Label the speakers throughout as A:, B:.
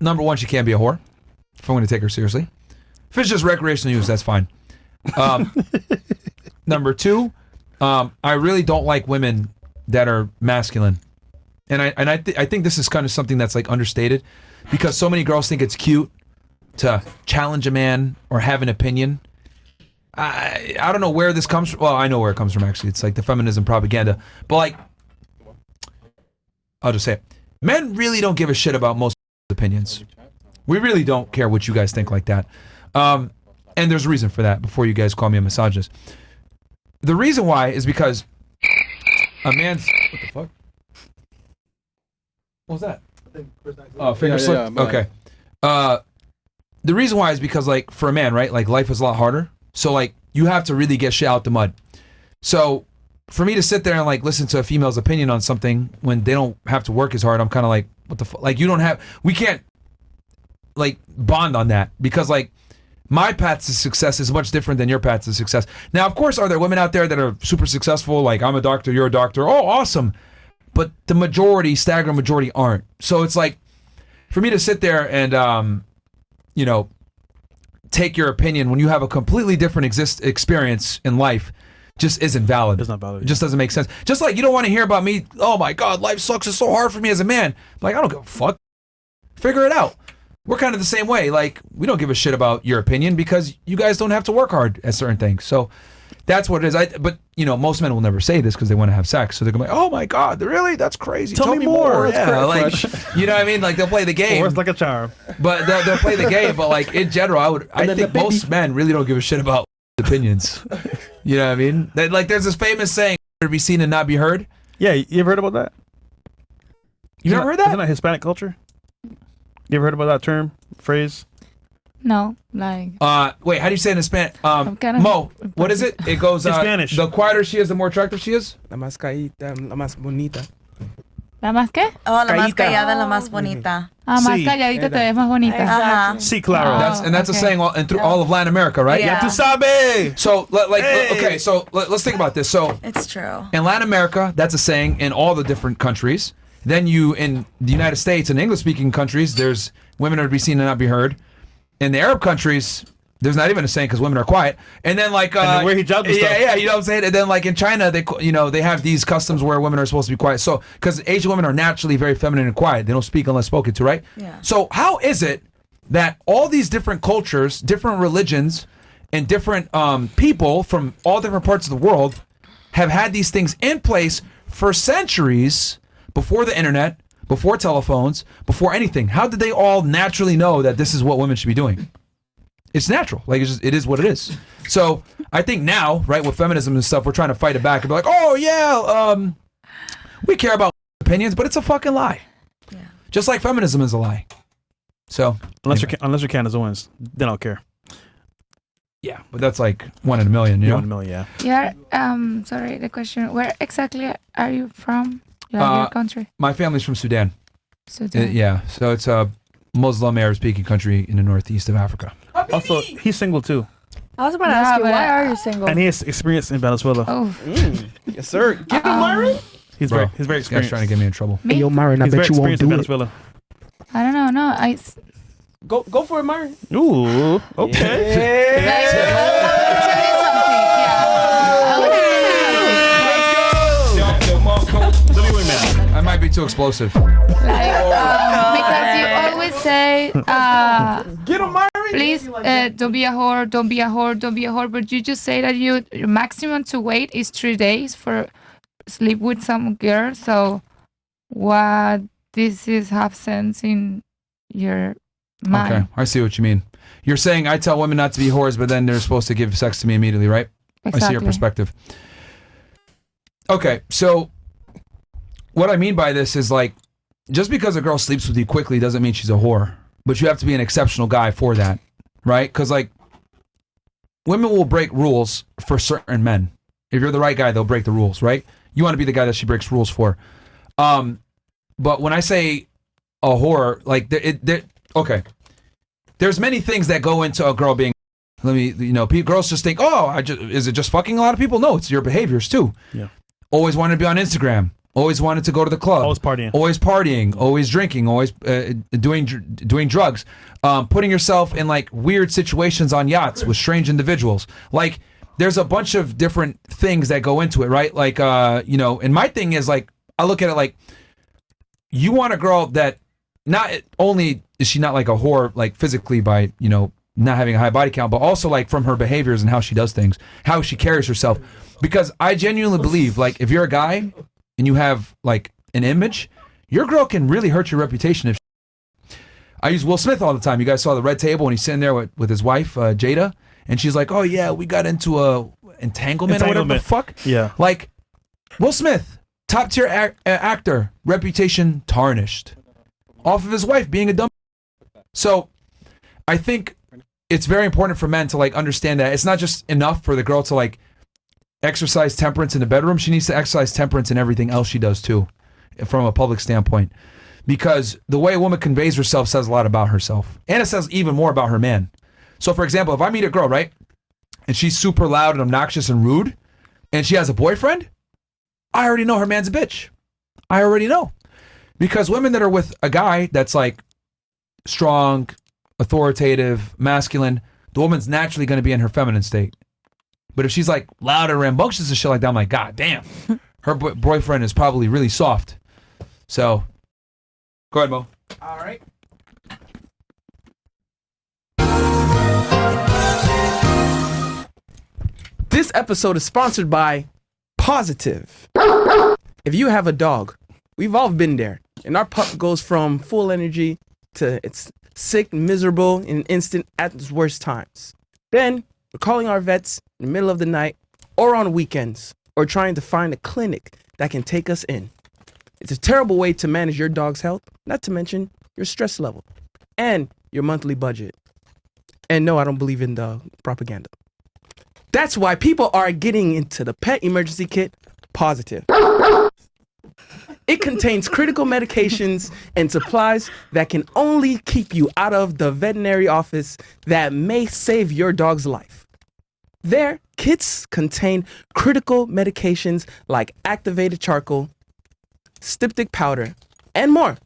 A: number one, she can't be a whore. If I'm going to take her seriously. If it's just recreational use, that's fine. Number two, I really don't like women that are masculine. And I think this is kind of something that's like understated because so many girls think it's cute to challenge a man or have an opinion. I don't know where this comes from. Well, I know where it comes from actually. It's like the feminism propaganda. But like, I'll just say it. Men really don't give a shit about most opinions. We really don't care what you guys think like that. And there's a reason for that before you guys call me a misogynist. The reason why is because a man's... What the fuck? What was that? Oh, finger slip? Yeah, okay. The reason why is because, like, for a man, right? Like, life is a lot harder. So, like, you have to really get shit out the mud. So, for me to sit there and, like, listen to a female's opinion on something when they don't have to work as hard, I'm kind of like, what the fuck? Like, you don't have... We can't, like, bond on that. Because, like, my path to success is much different than your path to success. Now, of course, are there women out there that are super successful? Like, I'm a doctor, you're a doctor. Oh, awesome. But the majority, staggering majority, aren't. So it's like, for me to sit there and, you know, take your opinion when you have a completely different experience in life just isn't valid.
B: It's not valid.
A: It just doesn't make sense. Just like you don't want to hear about me, oh my God, life sucks, it's so hard for me as a man. Like, I don't give a fuck. Figure it out. We're kind of the same way. Like, we don't give a shit about your opinion because you guys don't have to work hard at certain things. So that's what it is. But, you know, most men will never say this because they want to have sex. So they're going to be like, oh my God, really? That's crazy. Tell me more. Yeah, like, you know what I mean? Like, they'll play the game.
B: Or it's like a charm.
A: But they'll play the game. But, like, in general, I think most men really don't give a shit about opinions. You know what I mean? Like, there's this famous saying, to be seen and not be heard.
B: Yeah, you ever heard about that?
A: You never heard that?
B: Isn't that Hispanic culture? You ever heard about that term, phrase?
C: No, like...
A: Wait, how do you say it in Spanish? Mo, what is it? It goes...
B: in Spanish.
A: The quieter she is, the more attractive she is?
D: La más caída, la más bonita.
C: ¿La más qué?
E: Oh, la más callada, la más bonita.
C: Ah, más calladita te ves más bonita.
E: Ajá.
B: Sí, claro.
A: That's a saying through all of Latin America, right?
E: Yeah.
B: Ya tú sabes.
A: So, okay, so let's think about this. So,
E: It's true.
A: in Latin America, that's a saying in all the different countries. Then in the United States and English-speaking countries, there's women are to be seen and not be heard. In the Arab countries, there's not even a saying because women are quiet. And then like
B: and where hijab and stuff.
A: Yeah, you know what I'm saying. And then like in China, they have these customs where women are supposed to be quiet. So because Asian women are naturally very feminine and quiet, they don't speak unless spoken to, right?
E: Yeah.
A: So how is it that all these different cultures, different religions, and different people from all different parts of the world have had these things in place for centuries? Before the internet, before telephones, before anything, how did they all naturally know that this is what women should be doing? It's natural. Like, it is what it is. So I think now, right, with feminism and stuff, we're trying to fight it back and be like, oh, yeah, we care about opinions, but it's a fucking lie. Yeah. Just like feminism is a lie. So
B: unless you're Canada's wins, then I'll care.
A: Yeah, but that's like 1 in a million, you know?
B: 1 in a million,
C: yeah. Sorry, the question, where exactly are you from? Your country?
A: My family's from Sudan.
C: Sudan.
A: Yeah, so it's a Muslim Arab-speaking country in the northeast of Africa.
B: Also, he's single too.
E: I was about to ask you, why are you single?
B: And he has experience in Venezuela.
C: Oh.
D: Yes, sir. Get him, Myron.
B: He's very
A: This guy's
B: experienced.
A: trying to get me in trouble.
C: Me?
D: Hey, yo, Myron, I
B: He's
D: bet
B: very
D: you won't
B: experienced in
D: do it.
B: Venezuela.
C: I don't know. No,
D: Go for it, Myron.
B: Ooh, okay.
A: I might be too explosive.
C: Because you always say,
D: Get him, Myron.
C: please don't be a whore, don't be a whore, don't be a whore. But you just say that your maximum to wait is 3 days for sleep with some girl. So what this is have sense in your mind.
A: Okay, I see what you mean. You're saying I tell women not to be whores, but then they're supposed to give sex to me immediately, right?
C: Exactly.
A: I see your perspective. Okay, so what I mean by this is like, just because a girl sleeps with you quickly doesn't mean she's a whore, but you have to be an exceptional guy for that, right? Because like, women will break rules for certain men. If you're the right guy, they'll break the rules, right? You want to be the guy that she breaks rules for. But when I say a whore, like, okay, there's many things that go into a girl being. Girls just think, is it just fucking a lot of people? No, it's your behaviors too.
B: Yeah.
A: Always wanted to be on Instagram. always wanted to go to the club,
B: Always partying,
A: always drinking, always doing drugs, putting yourself in like weird situations on yachts with strange individuals. Like there's a bunch of different things that go into it, right? Like you know, and my thing is like I look at it like you want a girl that not only is she not like a whore like physically by, you know, not having a high body count, but also like from her behaviors and how she does things, how she carries herself. Because I genuinely believe like if you're a guy and you have like an image, your girl can really hurt your reputation. If I use Will Smith all the time. You guys saw the red table and he's sitting there with his wife, Jada, and she's like, oh yeah, we got into a entanglement or whatever the fuck.
B: Yeah.
A: Like Will Smith, top tier actor, reputation tarnished off of his wife being a dumb. So I think it's very important for men to like understand that it's not just enough for the girl to like exercise temperance in the bedroom. She needs to exercise temperance in everything else she does too, from a public standpoint, because the way a woman conveys herself says a lot about herself, and it says even more about her man. So for example, if I meet a girl, right, and she's super loud and obnoxious and rude, and she has a boyfriend, I already know her man's a bitch. I already know. Because women that are with a guy that's like strong, authoritative, masculine, the woman's naturally going to be in her feminine state. But if she's like loud and rambunctious and shit like that, I'm like, God damn, her boyfriend is probably really soft. So, go ahead, Mo.
D: All right. This episode is sponsored by Positive. If you have a dog, we've all been there. And our pup goes from full energy to it's sick, miserable in an instant at its worst times. Then we're calling our vets in the middle of the night or on weekends or trying to find a clinic that can take us in. It's a terrible way to manage your dog's health, not to mention your stress level and your monthly budget. And no, I don't believe in the propaganda. That's why people are getting into the pet emergency kit Positive. It contains critical medications and supplies that can only keep you out of the veterinary office that may save your dog's life. Their kits contain critical medications like activated charcoal, styptic powder, and more.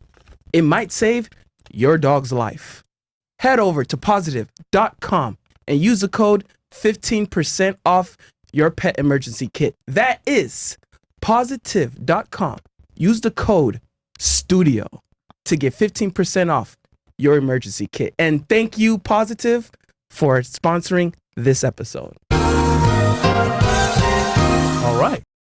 D: It might save your dog's life. Head over to positive.com and use the code 15% off your pet emergency kit. That is positive.com. Use the code STUDIO to get 15% off your emergency kit. And thank you, Positive, for sponsoring this episode.
B: All right.